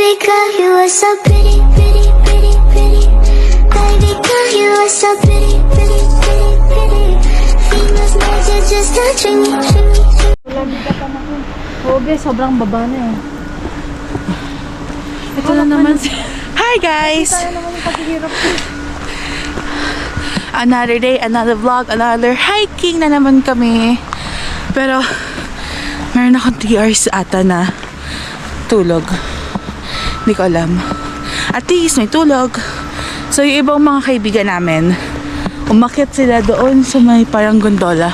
Baby girl, you are so pretty, pretty, pretty, pretty. Baby girl, you are so pretty, pretty, pretty, pretty. Feels like you're just touching me. Lagi ka pa naman. Oo, guys, sobrang baba na eh. Ito na naman si... Hi guys! Tayo naman yung paghihirap ko. Another day, another vlog, another hiking na naman kami. Pero, meron akong 3 hours ata na tulog. Hindi ko alam. At least may tulog. So, yung ibang mga kaibigan namin, umakyat sila doon sa may parang gondola.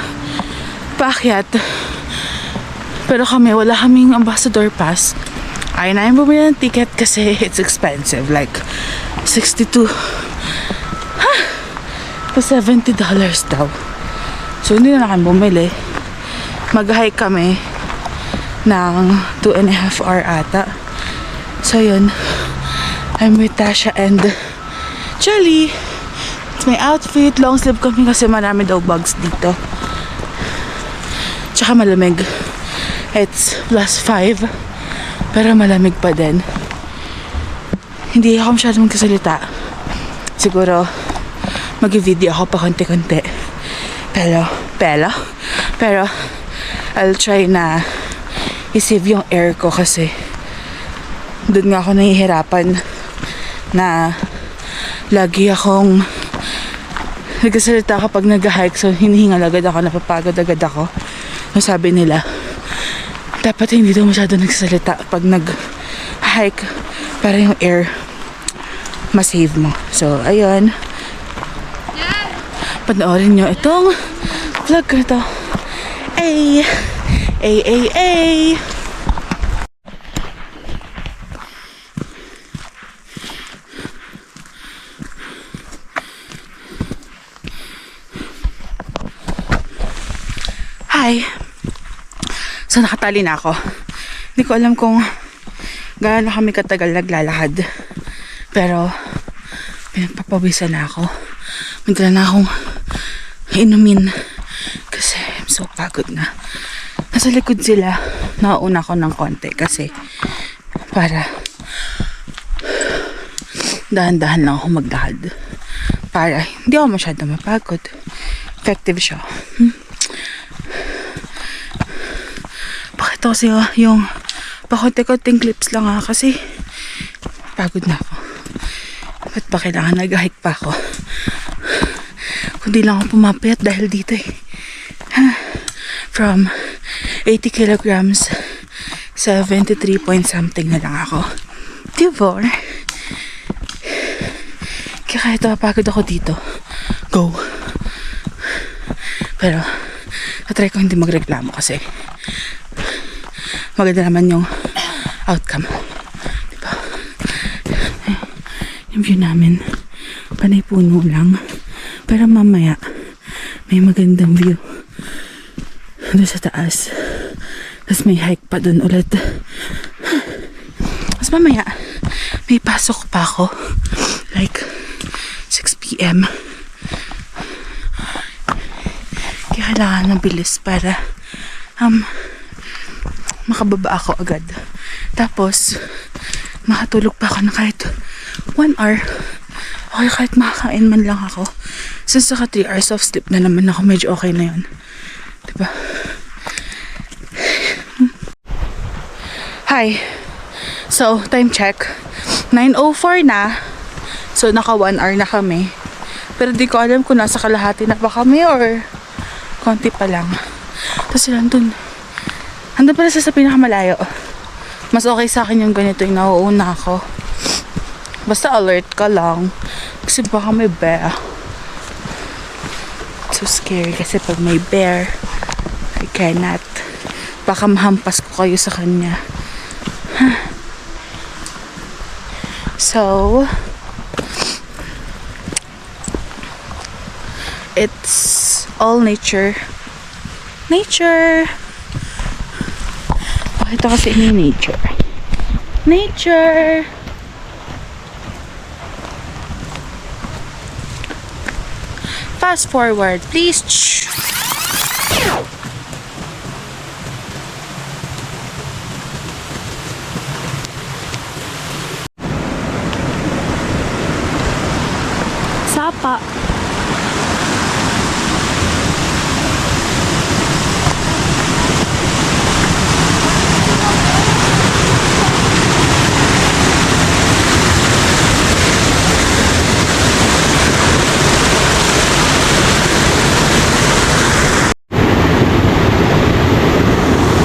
Paakyat. Pero kami, wala kaming ambassador pass. Ayaw namin bumili ng ticket kasi it's expensive. Like, $62 to $70 daw. So, hindi na kami bumili. Mag-hike kami ng 2.5 hour ata. So, yun. I'm with Tasha and Charlie. It's my outfit. Long sleeve kami kasi marami daw bugs dito. Tsaka malamig. It's +5. Pero malamig pa din. Hindi ako masyadong magkasalita. Siguro, mag-video ako pa konti-konti. Pero, I'll try na i-save yung air ko kasi doon nga ako nahihirapan na lagi akong nagkasalita kapag nag-hike, so hinihingal agad ako, napapagod agad ako. So sabi nila, dapat hindi daw masyado nagsasalita pag nag-hike para yung air ma-save mo. So, ayun. Panoorin nyo itong vlog ko ito. Ay! Hi! So, nakatali na ako. Hindi ko alam kung gaano kami katagal naglalakad. Pero, pinagpapawisan na ako. Magdala na akong inumin kasi I'm so pagod na. Nasa likod sila. Nauna ko ng konti kasi para dahan-dahan lang ako maglakad. Para hindi ako masyado mapagod. Effective siya. Pakita ko siya yung pakonti-konting clips lang kasi pagod na ako. Ba't ba kailangan nag-hike pa ako? Kundi lang ako pumapayat dahil dito eh. From 80 kilograms, 73 point something na lang ako. Diba? Kaya kahit mapagod ako dito, go. Pero, natry ko hindi magreklamo kasi maganda naman yung outcome. Diba? Yung view namin, panay puno lang. Pero mamaya, may magandang view doon sa taas. Tapos may hike pa doon ulit. Tapos mamaya, may pasok pa ako. Like, 6 p.m. Kaya kailangan ng bilis para makababa ako agad. Tapos, makatulog pa ako na kahit 1 hour. Okay, kahit makakain man lang ako. Since saka 3 hours of sleep na naman ako, medyo okay na yun. Diba? Hi. So, time check. 9:04 na. So, naka 1 hour na kami. Pero di ko alam kung nasa kalahati na ba kami or konti pa lang. Tapos sila andun. Andun pala sa pinakamalayo. Mas okay sa akin yung ganito, yung nauuna ako. Basta alert ka lang. Kasi baka may bear. So scary kasi pag may bear, I cannot. Baka mahampas ko kayo sa kanya. So, it's all nature. Nature! Pakita ko sa inyo yung nature. Nature! Fast forward, please. Pa.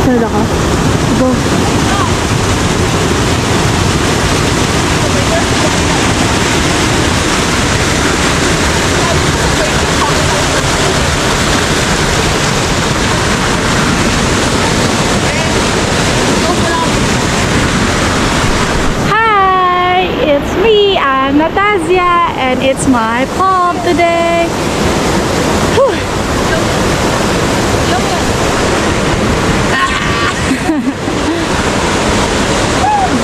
Saan ka? Go. Hi, it's me, I'm Natasha, and it's my prom today. Whew.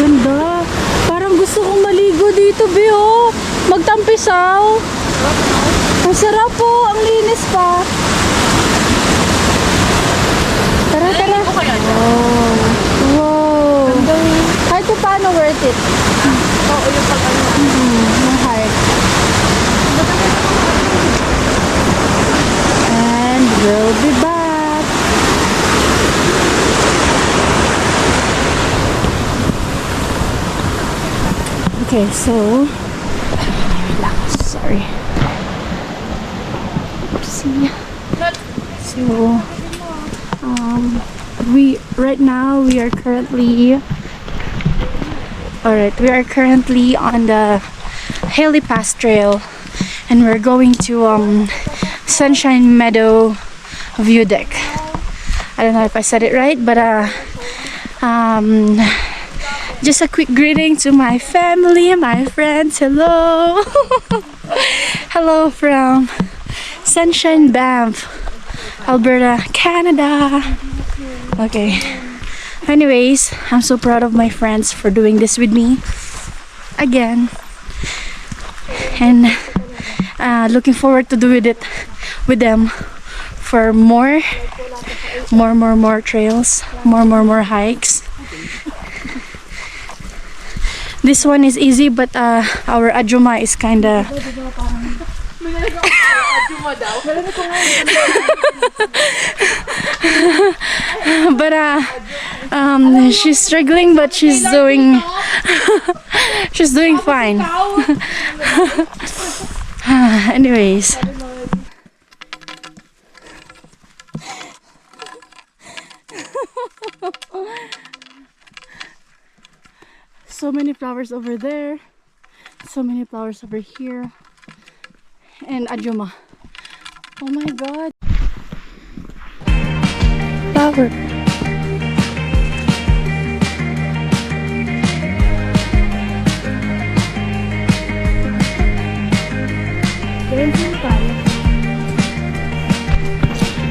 Ganda. Parang gusto kong maligo dito, Bio. Magtampisaw. Ang sarap po, ang linis pa. Tara, tara. Wow. Wow. Kahit pa paano worth it. Oo, yung pag-ano. Yung heart. And we'll be back. Okay, so relax. Sorry. See. So we are currently on the Haley Pass Trail, and we're going to Sunshine Meadow View Deck. I don't know if I said it right, but just a quick greeting to my family, my friends. Hello. Hello from Sunshine Banff, Alberta, Canada. Okay. Anyways, I'm so proud of my friends for doing this with me again. And looking forward to doing it with them for more trails, more hikes. This one is easy, but our Ajuma is kinda but she's struggling, but she's doing fine. Anyways, so many flowers over there, so many flowers over here, and Ajuma. Oh my god. Flower.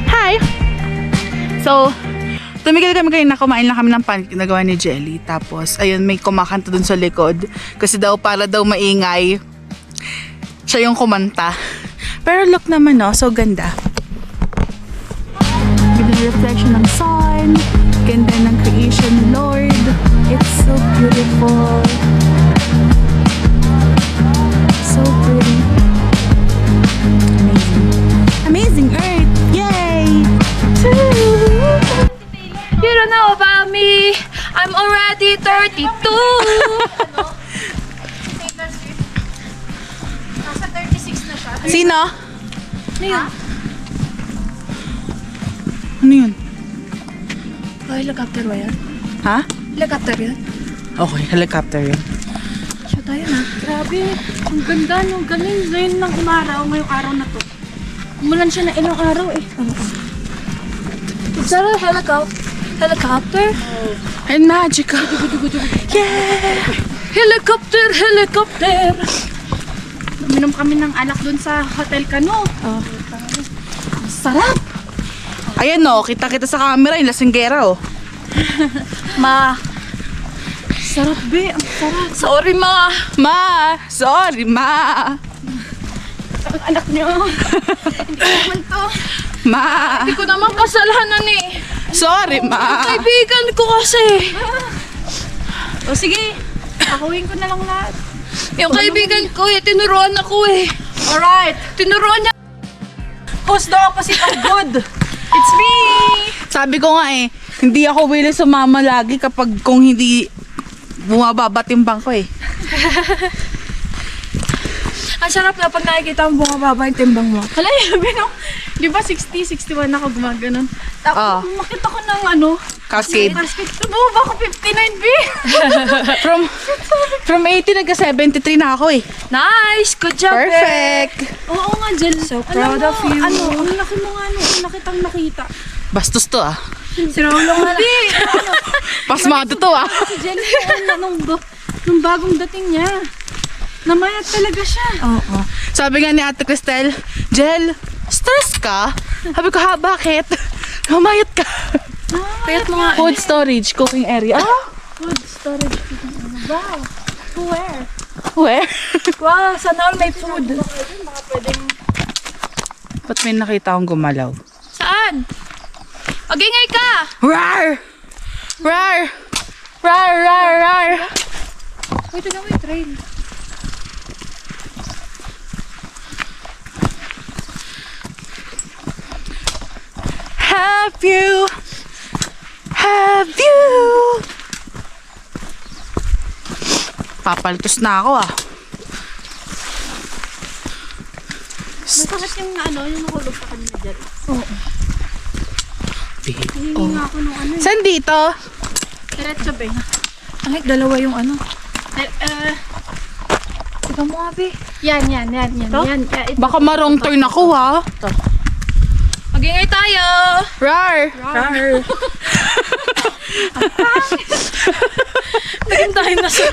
Hi! So, tumigil kami kanina, kumain lang kami ng pancake na gawa ni Jelly. Tapos, ayun, may kumakanta dun sa likod. Kasi daw, para daw maingay, siya yung kumanta. Pero look naman, no? So ganda. Ganda ng reflection ng sun. Ganda ng creation, Lord. It's so beautiful. So pretty. Amazing Earth! Yay! You don't know about me. I'm already 32. Nasa 36 na siya. Sino? Ano yun? Ano yun? Oh, helicopter ba yan? Ha? Helicopter yan? Okay, helicopter yun. Siya tayo na. Grabe. Ang ganda, no? Galing. Ngayon lang umaraw, ngayong araw na to. Umulan siya na ilang araw eh. Is that a helicopter? And magical. Yeah! Helicopter! Helicopter! Uminom kami ng alak dun sa Hotel Cano. Oh. Sarap! Ayan no, kita-kita sa camera yung lasinggera oh. Ma! Sarap be, ang sarap. Sorry ma! Ma! Sorry ma! Ang anak niyo. Hindi ko naman to. Ma! Hindi ko naman kasalanan eh. Sorry ma! Kaibigan ko kasi. O sige, akuhin ko na lang lahat. Yung kaibigan ko eh, tinuruan ako eh. Alright, tinuruan niya. Who's the opposite of good? It's me! Sabi ko nga eh, hindi ako willing sumama lagi kapag kung hindi bumababa timbang ko eh. Ang sarap na pag nakikita mo bumababa yung timbang mo. Hala, yabi no? Di ba 60, 61 ako gumaganon? Tapos makita ko ng Cascade. bumaba ako 59B! From 80 nagka-73 na ako eh. Nice! Good job, Perfect! Oo nga, Jel. So proud of you. Ang laki mo nga, ang nakitang nakita. Bastos to ah. Si Raulo nga. Hindi! Pasmado to ah. Si Jel, nung bagong dating niya. Namayat talaga siya. Oo. Sabi nga ni Ate Cristel, Jel, stress ka? Sabi ko, ha, bakit? Humayat ka. Payat mo nga. Food storage, cooking area. Food storage. Wow. Where? Where? Wow, sana all may food. Ba't may nakita akong gumalaw? Saan? Magingay ka! Rar! Rar! Rar, rar, rar! Wait, tignan mo yung train. Have you? Papaltos na ako ah. Masakit yung yung nahulog ka kanina dyan. Hindi Oh. nga ako nung Saan dito? Diretso ba yun? Ay, dalawa yung Tignan mo nga, be. Yan. To? Yan. Baka marong turn ako ha. Magingay tayo! Rar! Naging tayo na siya.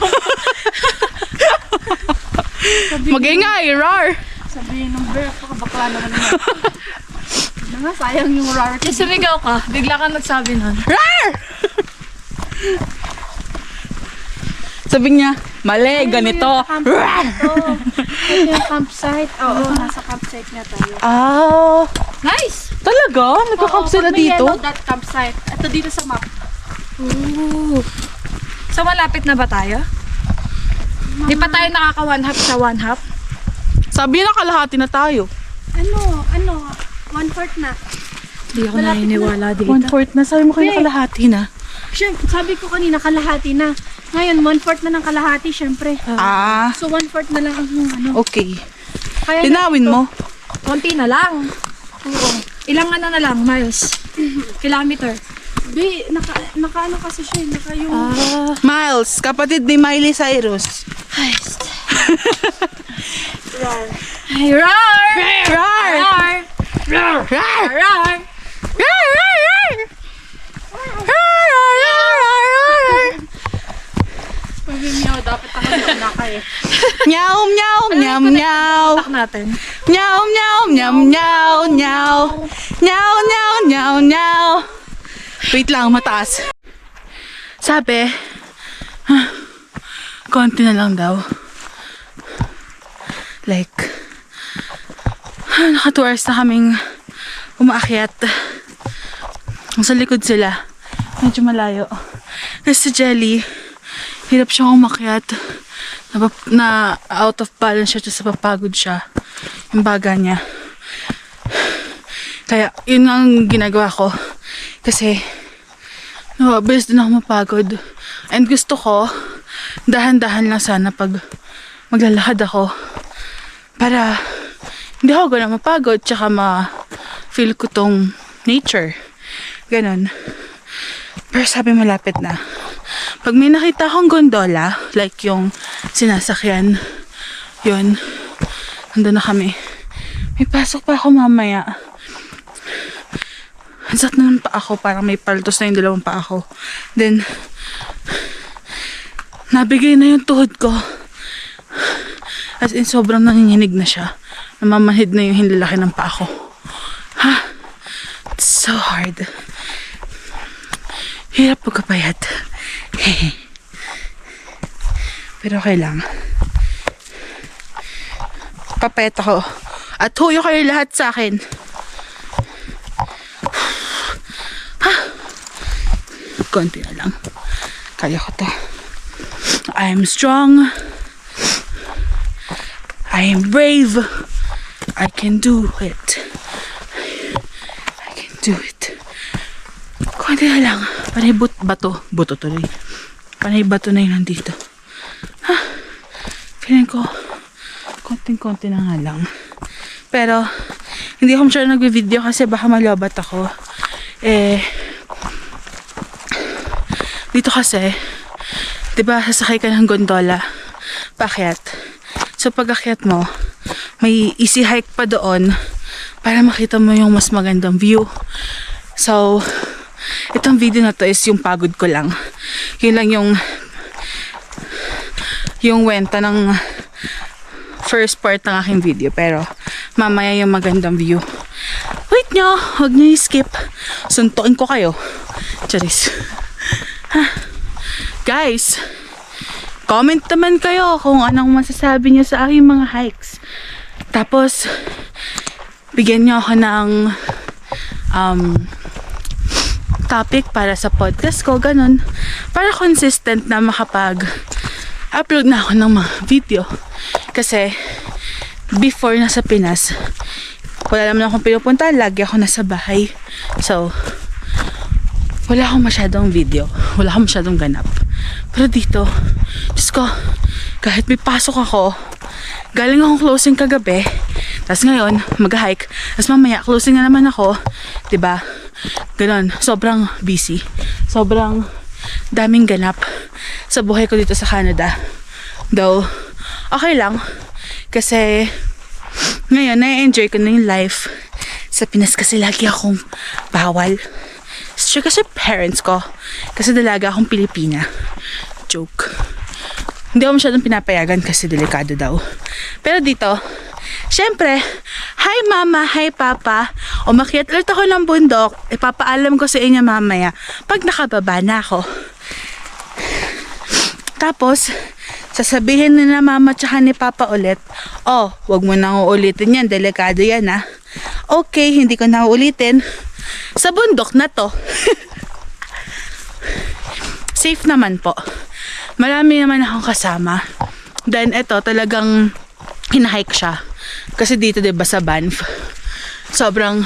Magingay, rar! Sabihin ng bear, bakla naman naman. Nga, sayang yung rar. Kasi sumigaw ka, bigla ka nagsabi nun. Rar! Sabi niya, mali, ganito. Rar! Ito yung campsite. Oo, nasa campsite na tayo. Ah, Nice! talaga? Nagka-camp sila pag may dito? yellow dot campsite. Ito dito sa map. Ooh. So, malapit na ba tayo? Di pa tayo nakaka one half sa one half? Sabi na kalahati na tayo. 1/4 na. Hindi ako Malapit naniniwala dito. 1/4 na. Sabi mo kayo Okay. kalahati na. Siyempre, sabi ko kanina, kalahati na. Ngayon, 1/4 na ng kalahati, syempre. Ah, So, 1/4 na lang ang okay. Kaya Linawin mo. konti na lang. Oo. Ilang na lang, miles? Kilometer. Di, naka kasi siya, naka yung... Miles, kapatid ni Miley Cyrus. Rar! Rar! Rar! Rar! Rar! Rar! Rar! Rar! Rar! Pag-meow, dapat ako na eh. Meow, meow, meow, meow. Tak natin. Meow, meow, meow, meow, meow. Meow, meow, meow, meow. Wait lang, mataas. Sabi, konti na lang daw. Like, naka 2 hours na kaming umaakyat. Sa likod sila. Medyo malayo. Kasi si Jelly, hirap siyang umakyat. Na out of balance siya, sa papagod siya. Yung baga niya. Kaya, yun ang ginagawa ko. Kasi, bilis din ako mapagod. And gusto ko, dahan-dahan lang sana pag maglalakad ako. Para, hindi ako gano'n mapagod, tsaka ma-feel ko tong nature. Ganon. Pero sabi malapit na. Pag may nakita akong gondola, like yung sinasakyan, yun, nandun na kami. May pasok pa ako mamaya. Ansat naman pa ako, parang may paltos na yung dalawang pa ako. Then, nabigay na yung tuhod ko. As in, sobrang nanginginig na siya. Namamanhid na yung hinlalaki ng pa ako. Ha? It's so hard. Hirap pagkapayat. Pero okay lang. Papayat ako. At huyo kayo lahat sa akin. Ha? Konti na lang. Kaya ko to. I'm strong. I am brave. I can do it. I can do it. Konti na lang. Panay bato. Buto tuloy. Panay bato na yun nandito. Ha? Feeling ko, konting-konti na nga lang. Pero, hindi ako masyadong nagbe-video kasi baka malobat ako. Dito kasi, diba, sasakay ka ng gondola, paakyat. So, pag akyat mo, may easy hike pa doon para makita mo yung mas magandang view. So, itong video na to is yung pagod ko lang. Yun lang yung wenta ng first part ng aking video. Pero, mamaya yung magandang view. Wait nyo! Huwag nyo i-skip. Suntukin ko kayo. Charis. Guys, comment naman kayo kung anong masasabi nyo sa aking mga hikes. Tapos, bigyan nyo ako ng topic para sa podcast ko, ganun. Para consistent na makapag-upload na ako ng mga video. Kasi, before nasa Pinas, wala naman akong pinupunta, lagi ako nasa bahay. So, wala akong masyadong video. Wala akong masyadong ganap. Pero dito, Diyos ko, kahit may pasok ako, galing akong closing kagabi, tapos ngayon, mag-hike, tapos mamaya, closing na naman ako, diba? Ganon, sobrang busy. Sobrang daming ganap sa buhay ko dito sa Canada. Though, okay lang. Kasi, ngayon, na-enjoy ko na yung life. Sa Pinas kasi lagi akong bawal. Sure kasi parents ko. Kasi dalaga akong Pilipina. Joke. Hindi ako masyadong pinapayagan kasi delikado daw. Pero dito, syempre, hi mama, hi papa. Umakyat ulit ako ng bundok. Ipapaalam ko sa inyo mamaya pag nakababa na ako. Tapos, sasabihin na mama tsaka ni papa ulit, oh, wag mo nang uulitin yan, delikado yan ha. Okay, hindi ko na uulitin. Sa bundok na to. Safe naman po. Marami naman akong kasama. Then ito talagang hinahike siya. Kasi dito diba sa Banff, sobrang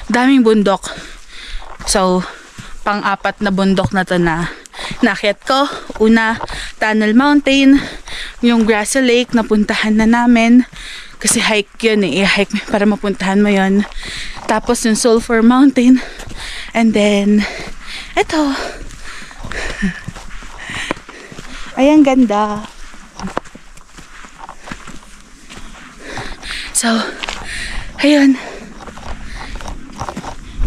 daming bundok. So, pang-apat na bundok na to na nakyat ko. Una, Tunnel Mountain. Yung Grassy Lake, napuntahan na namin. Kasi hike yun eh. I-hike para mapuntahan mo yun. Tapos yung Sulphur Mountain. And then, eto. Ay, ang ganda. So, ayun.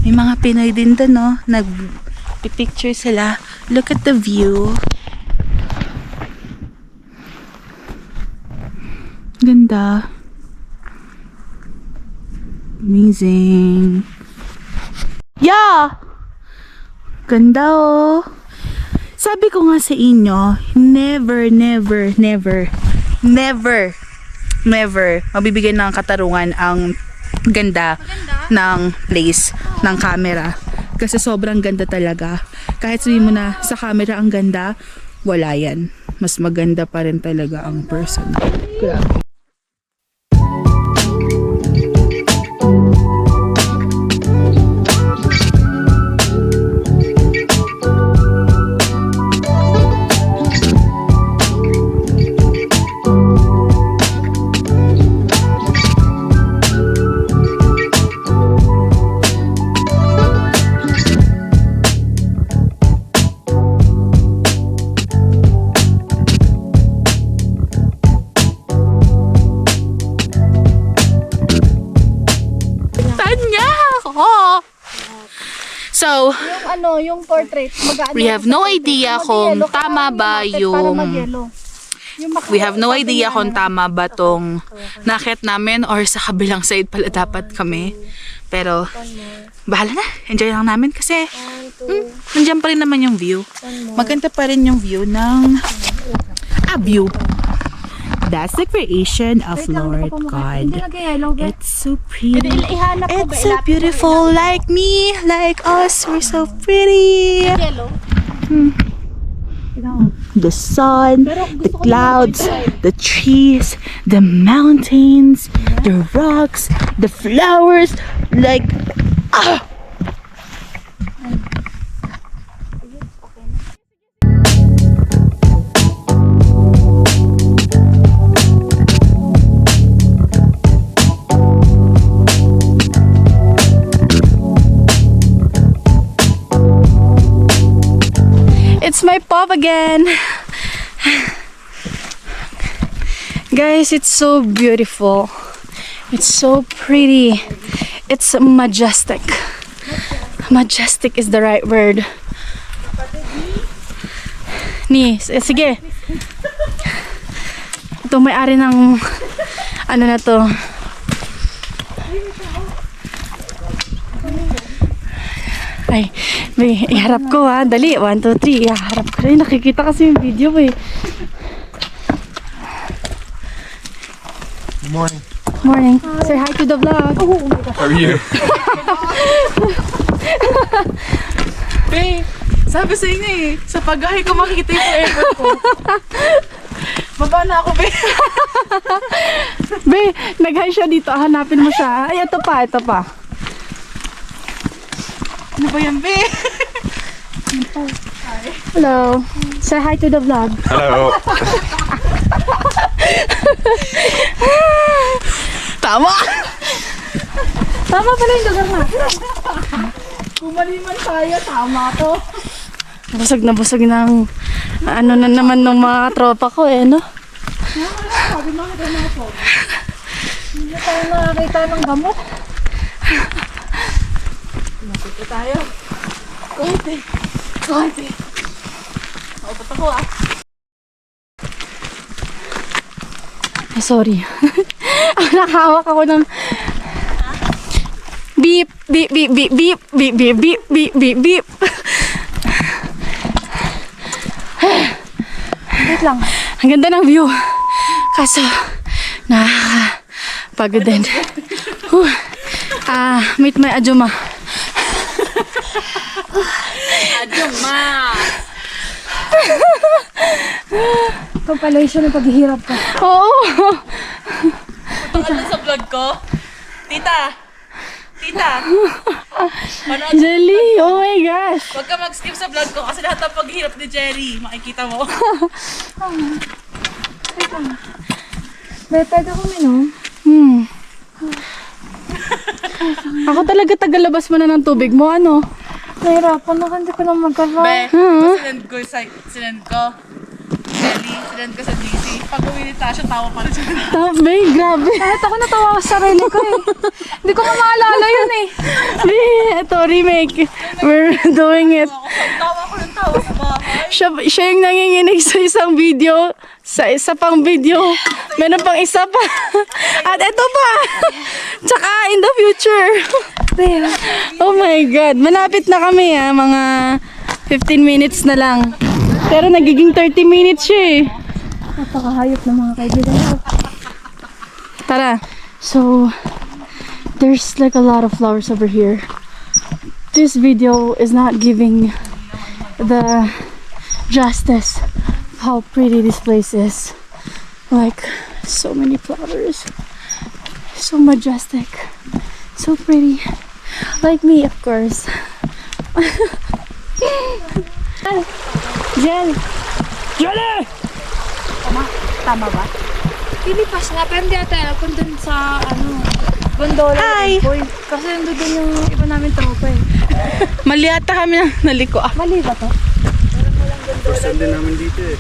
May mga Pinoy din doon, no? Nag-picture sila. Look at the view. Ganda. Amazing. Yeah! Ganda, oh. Sabi ko nga sa inyo, never mabibigyan ng katarungan ang ganda ng place, ng camera. Kasi sobrang ganda talaga. Kahit sabihin mo na sa camera ang ganda, wala yan. Mas maganda pa rin talaga ang person. Grabe. So, yung portrait, we have no idea kung tama ba yung we have no idea kung tama ba tong nakit namin or sa kabilang side pala dapat kami. Pero, bahala na. Enjoy lang namin kasi nandiyan pa rin naman yung view. Maganda pa rin yung view ng view. That's the creation of Lord God. It's so pretty. It's so beautiful. Like me, like us. We're so pretty. The sun, the clouds, the trees, the mountains, the rocks, the flowers, like, ah! It's my pop again. Guys, it's so beautiful. It's so pretty. It's majestic. Majestic is the right word. Sige. Ito may-ari ng ano na to. Ay, may iharap ko ha. Dali, 1, 2, 3. Iharap ko rin. Nakikita kasi yung video eh. Good morning. Morning. Say hi to the vlog. Oh my gosh. How are you? Be, sabi sa inyo eh, sa paggahay ko makikita yung forever ko. Baba na ako, Be. Be, nag-hi siya dito. Hanapin mo siya. Ay, ito pa, ito pa. Ano ba yan, Be? Hello. Say hi to the vlog. Hello. Tama! Tama pala yung lugar na. Kumaliman tayo, tama to. Busog na busog ng ano na naman ng mga tropa ko eh, no? Hindi tayo nakakita ng gamot. Ito tayo. Konti. Konti. Nautot ako ah. Ay, sorry. Nakahawak ako ng beep, beep, beep, beep, beep, beep, beep, beep, beep, beep, beep. Wait lang. Ang ganda ng view. Kaso, nakakapagod din. Meet my Ajuma. Ajuma! Ito pala siya ng paghihirap ka. Oo. Ano sa vlog ko? Tita! Tita! Panood. Jelly, oh my gosh. Huwag ka mag-skip sa vlog ko kasi lahat ng paghihirap ni Jerry. Makikita mo. Pwede ko minom. Ako talaga tagalabas mo na ng tubig mo, ano? Nahirapan ako, hindi ko na magkala. Be, sinend ko. Jelly, sinend ko sa GC. Pag uwi ni Tasha, tawa pa rin siya. Tabi, grabe. Kahit ako natawa ko sa sarili ko eh. Hindi ko na maalala yun eh. Ito, remake. We're doing it. Tawa ko ng tawa sa bahay. Siya yung nanginginig sa isang video. Sa isa pang video. Meron pang isa pa. At ito pa. Tsaka in the future. Oh my God. Malapit na kami ha. Mga 15 minutes na lang. Pero nagiging 30 minutes siya eh. Napakahayop ng mga kaibigan ko. Tara. So, there's like a lot of flowers over here. This video is not giving the justice of how pretty this place is. Like, so many flowers. So majestic. So pretty. Like me, of course. Jel! Jelly! Tama ba? Pilipas nga, pero hindi ata alam kung dun sa, gondola. Hi! Boy. Kasi nandun dun yung iba namin tropa eh. Mali ata kami ng naliko ah. Mali ba to? First time din namin dito eh.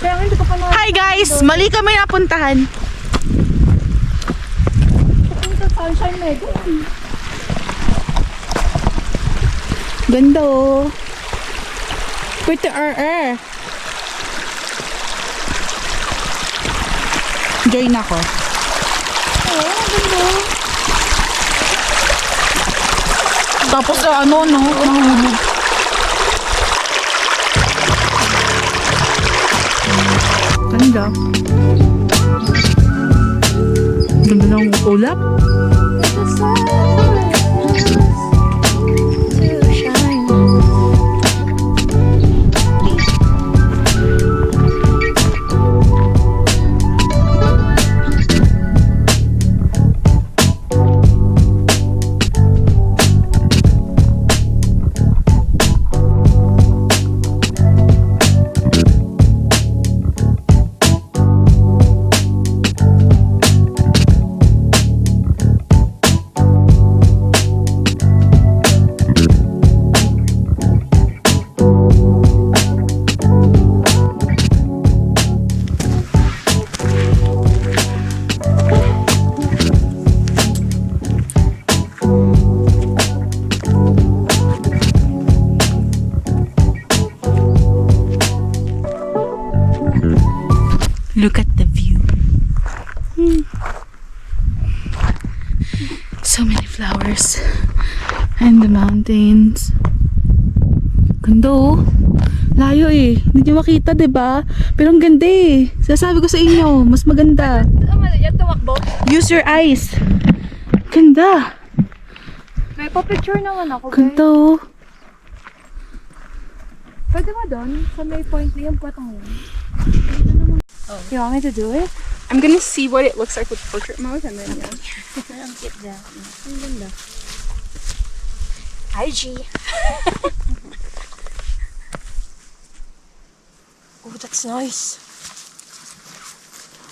Kaya nga hindi ko pa na... Hi guys! Mali kami napuntahan. Punta Sunshine Mega. Ganda oh. Pretty Join ako. Oo, ganda. Tapos sa ano, no? Mahulog. Ganda. Ganda ng ulap. Look at the view. So many flowers. And the mountains. Ganda oh. Layo eh. Hindi nyo makita, diba? Pero ang ganda eh. Sasabi ko sa inyo, mas maganda. Yan tumakbo. Use your eyes. Ganda. May pa-picture naman ako. Ganda oh. Pwede ba doon? Sa may point na yung patong yun. You want me to do it? I'm gonna see what it looks like with portrait mode and then IG. Oh, that's nice.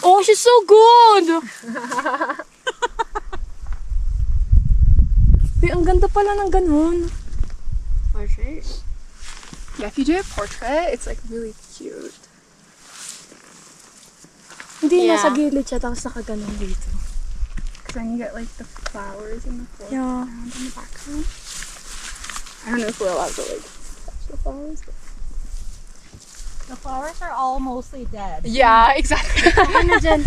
Oh, she's so good! Uy, ang ganda pala ng ganun. portrait. Yeah, if you do a portrait, it's like really cute. Hindi, Yeah. nasa gilid siya, tapos nakaganon dito. Cause then you get like the flowers in the Yeah. foreground in the background. I don't know if we're allowed to like touch the flowers. But... The flowers are all mostly dead. Yeah, exactly. Ano dyan?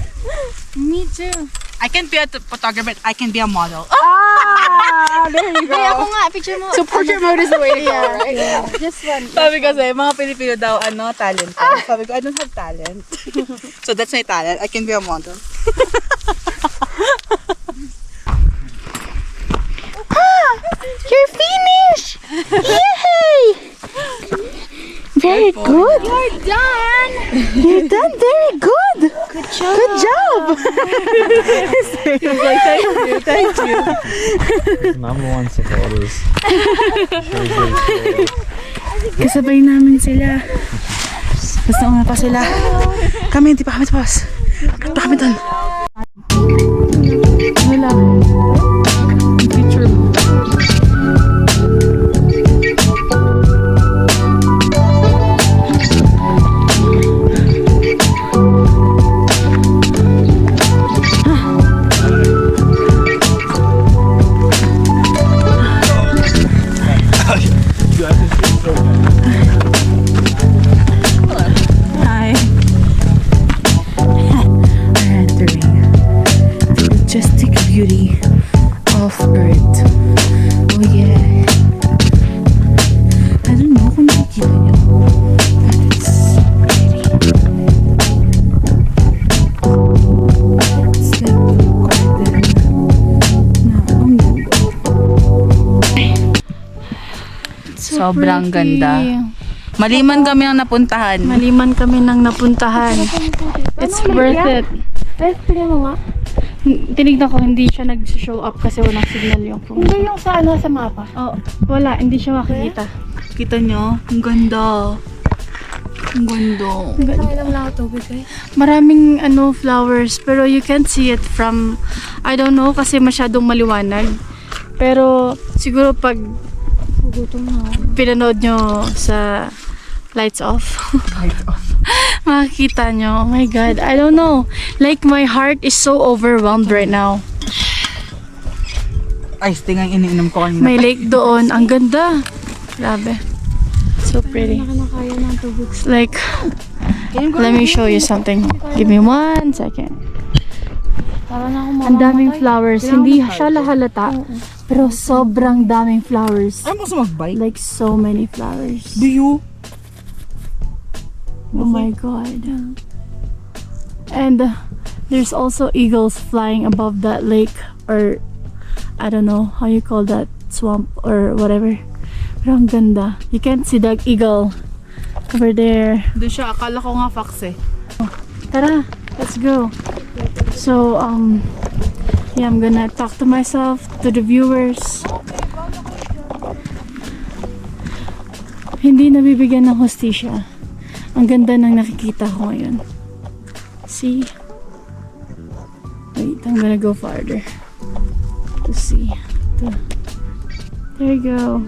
Me too. I can be a photographer. I can be a model. Ah, there you Ay, ako go. nga, picture mo. So portrait mode is the way to go, right? Yeah, just one. Sabi kasi, mga Pilipino daw, talent. Sabi ko, I don't have talent. So that's my talent. I can be a model. You're finished! Yay! Very good. You're done! You're done very good. Good job! Good job. Thank you. Number one supporters. Kasabay namin sila. Basta una pa sila. Kami, hindi pa kami tapos. Pa kami doon. Wala. Picture mo. Hi. We're entering the majestic beauty of Earth. Oh yeah. I don't know kung nakikita nyo. But it's pretty. It's like a garden na ang ganda. Sobrang ganda. Maliman kami ang napuntahan. Maliman kami nang napuntahan. It's worth it. Eh, tingnan mo nga. Tinignan ko, hindi siya nag-show up kasi walang signal yung phone. Hindi yung sa ano, sa mapa. Oh, wala, hindi siya makikita. Kita nyo? Ang ganda. Ang ganda. Kailang lang ako tubig eh. Maraming flowers, pero you can't see it from, I don't know, kasi masyadong maliwanag. Pero siguro pag Gutom na ako. pinanood nyo sa lights off, makikita nyo. Oh my God, I don't know. Like my heart is so overwhelmed right now. Ice tea nga iniinom ko kanina. May lake doon. Ang ganda. Grabe. So pretty. Nakakaya ng tubig. Like, let me show you something. Give me 1 second. Para na ako Ang daming flowers. Hindi siya halata. Pero sobrang daming flowers. Ano mo sa mag-bike? Like so many flowers. Do you? Oh my God. And there's also eagles flying above that lake, or I don't know how you call that, swamp or whatever. Pero ang ganda. You can't see the eagle over there. Doon siya. Akala ko nga fox eh. Tara, let's go. So, yeah, I'm gonna talk to myself, to the viewers. Hindi nabibigyan ng hostisya. Ang ganda ng nakikita ko ngayon. See? Wait, I'm gonna go farther to see. There you go.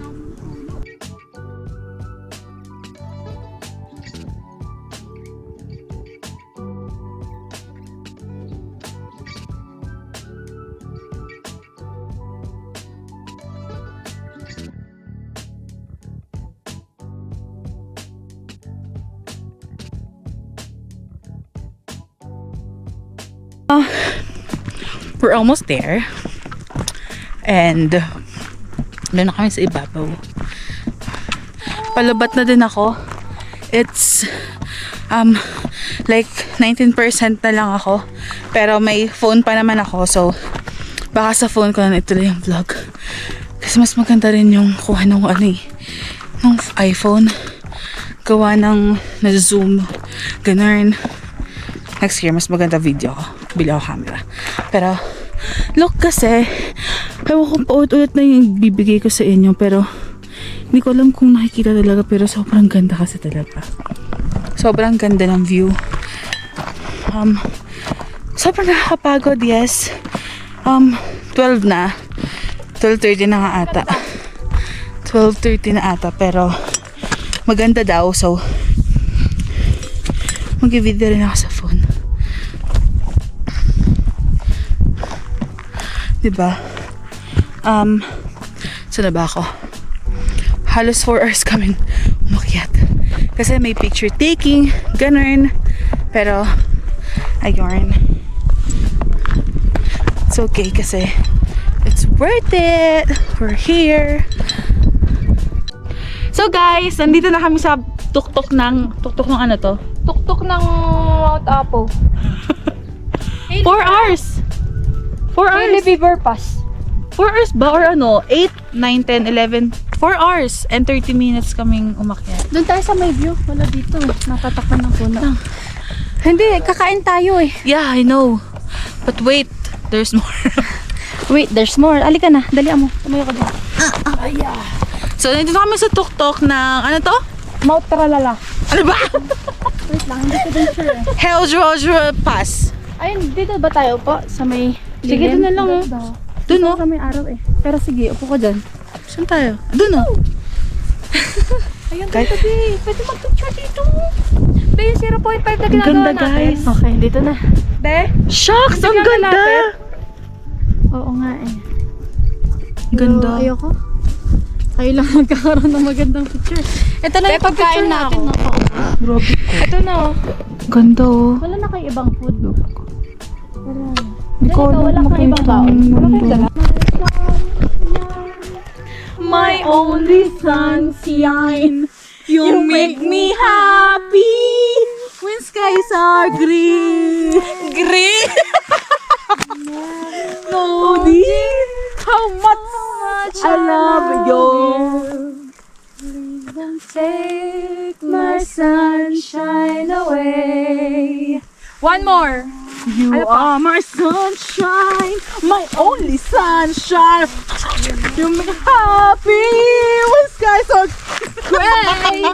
We're almost there. And doon na kami sa ibabaw. Palabat na din ako. It's like 19% na lang ako. Pero may phone pa naman ako. So baka sa phone ko na ituloy yung vlog. Kasi mas maganda rin yung kuha ng ng iPhone. Gawa ng na-zoom. Ganun. Next year, mas maganda video ko. Bili ako camera. Pero, look kasi, ewan ko paulit-ulit na yung bibigay ko sa inyo. Pero, hindi ko alam kung nakikita talaga. Pero, sobrang ganda kasi talaga. Sobrang ganda ng view. Sobrang nakakapagod, yes. 12 na. 12:30 na nga ata. 12:30 na ata. Pero, maganda daw. So, mag-video rin ako sa phone. Diba? Saan na ba ako? Halos 4 hours kami umakyat. Kasi may picture taking, ganun. Pero, ayun. It's okay kasi it's worth it. We're here. So guys, nandito na kami sa tuktok ng ano to? Tuktok ng Mount Apo. 4 hours! 4 Hailey hours! Beaver Pass. 4 hours ba? Or ano? 8, 9, 10, 11, 4 hours and 30 minutes kaming umakyat. Doon tayo sa may view. Wala dito. Natatakpan ng puno. Hindi, kakain tayo eh. Yeah, I know. But wait, there's more. Wait, there's more. Alika na, dali mo. Tumayo ka dyan. So, nandito kami sa tuktok ng, ano to? Mount Tralala. Ano ba? Wait lang, hindi ko din sure eh. Hell's Pass. Ayun, dito ba tayo po? Sa may Sige, lilim? doon na lang, oh. Doon, oh. Sa may araw eh. Pero sige, upo ko dyan. Saan tayo? Doon, oh. Ayun, Guys. dito, Bi. Pwede mag-picture dito. Be, 0.5 na ginagawa Ganda, natin. guys. Okay, dito na. Be, Shucks! Ang Bigyan ka ganda! natin. oo nga eh. Ganda. Pero ayoko. Kayo lang magkakaroon ng magandang picture. Ito na yung pagkain natin. No? Grabe ko. Ito na oh. Ganda, oh. Wala na kayo ibang food. Pero, Hindi ko ganito, wala kang ibang baon. Wala kang dala. My only sunshine, you make me happy when skies are green. Green? No, how much I love you. Don't take my sunshine away. One more. You are my sunshine, my only sunshine. You make me happy when skies are gray.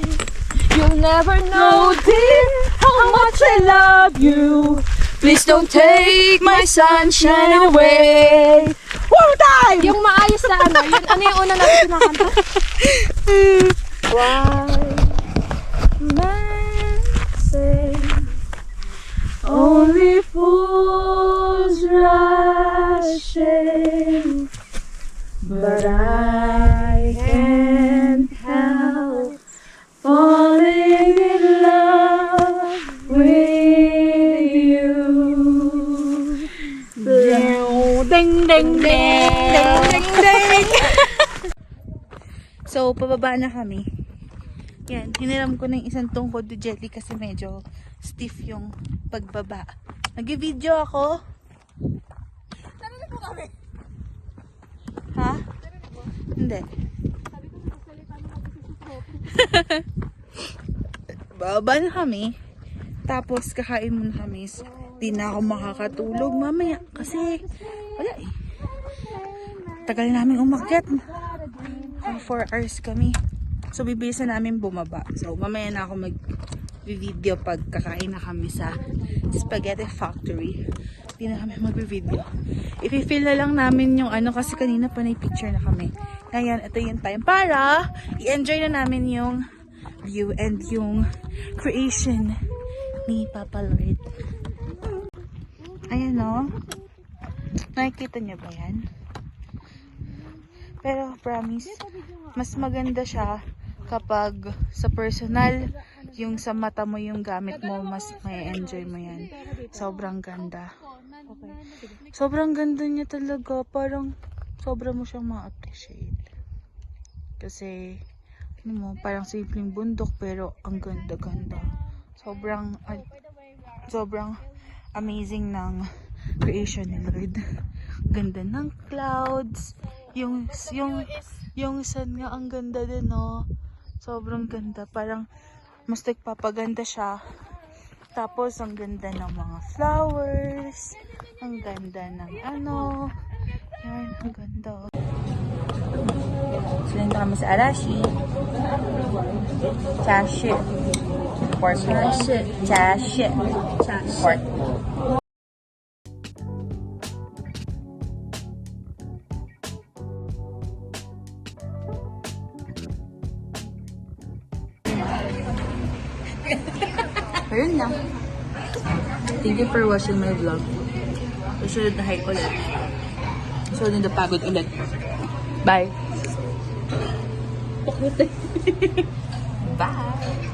You'll never know, dear, how much I love you. Please don't take My sunshine away. One time! yung maayos na ano. Yun, ano yung una natin kinakanta? Why men say Only fools rush in, but I can't help falling in love with you. Ding, ding, ding, ding, ding. So, pababa na kami. Yan, hiniram ko ng isang tungkod ni Jelly kasi medyo stiff yung pagbaba. Nag-video ako. Narinig mo kami? Ha? Hindi. Baba na kami. Tapos kakain muna kami. Di na ako makakatulog mamaya kasi wala eh. Tagal namin umakyat. 4 hours kami. So bibilis na namin bumaba. So mamaya na ako mag-video pag kakain na kami sa Spaghetti Factory. Hindi na kami mag-video. I-fill na lang namin yung ano kasi kanina pa na-picture na kami. Ngayon, ito yung time para i-enjoy na namin yung view and yung creation ni Papa Lord. Ayan o. Nakikita niyo ba yan? Pero promise, mas maganda siya kapag sa personal, yung sa mata mo yung gamit mo, mas may enjoy mo yan. Sobrang ganda. Okay. Sobrang ganda niya talaga. Parang sobra mo siyang ma-appreciate. Kasi, ano mo, parang simpleng bundok pero ang ganda-ganda. Sobrang amazing ng creation ni Lord. Ganda ng clouds. Yung sun nga, ang ganda din, no? Sobrang ganda. Parang mas nagpapaganda siya. Tapos, ang ganda ng mga flowers. Ang ganda ng ano. Yan, ang ganda. So, nandito kami sa Arashi. Chashi. Pork. Chashi. Pork. Ayun lang. Thank you for watching my vlog. Susunod na hike ulit. Susunod na pagod ulit. Bye! Bye!